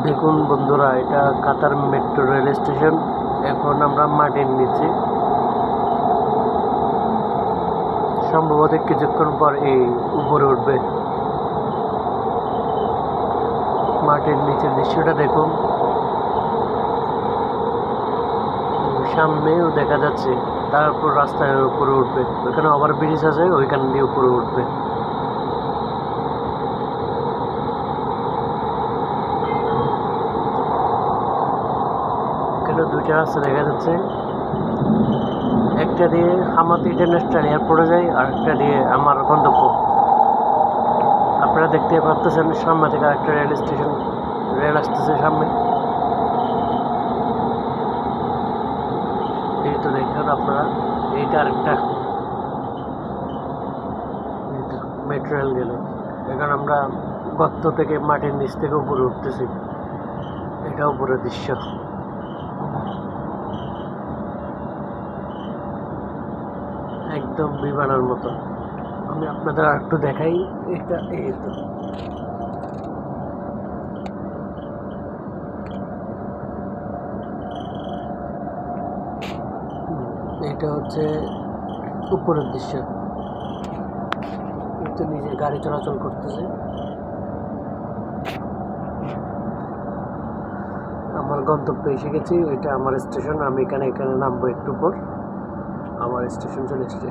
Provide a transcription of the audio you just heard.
দেখুন বন্ধুরা, এটা কাতার মেট্রো রেল স্টেশন। এখন আমরা মাটির নিচে, সম্ভবত কিছুক্ষণ পর এই উপরে উঠবে। মাটির নিচের দৃশ্যটা দেখুন, সামনেও দেখা যাচ্ছে। তারপর রাস্তায় উপরে উঠবে, ওইখানে ওভার ব্রিজ আছে, ওইখান দিয়ে উপরে উঠবে। এখানে দুইটা রাস্তা দেখা যাচ্ছে, একটা দিয়ে হামাদ ইন্টারন্যাশনাল এয়ারপোর্টে যায়, আর একটা দিয়ে আমার গন্তব্য। আপনারা দেখতে পাচ্ছেন সামনে থেকে একটা রেল স্টেশন, রেল আসতেছে সামনে। এই তো দেখেন আপনারা, এইটা আরেকটা মেট্রো রেল গেল। এখন আমরা গর্ত থেকে মাটির নিচ থেকে উপরে উঠতেছি। এটা উপরের দৃশ্য, একদম বিমানের মতো। আমি আপনাদের আর একটু দেখাই। এটা এই তো, এটা হচ্ছে উপরের দৃশ্য। তো নিজে গাড়ি চলাচল করতেছে। আমার গন্তব্যে এসে গেছি, এটা আমার স্টেশন। আমি এখানে নামবো একটু পর। আমার স্টেশন চলে এসছে।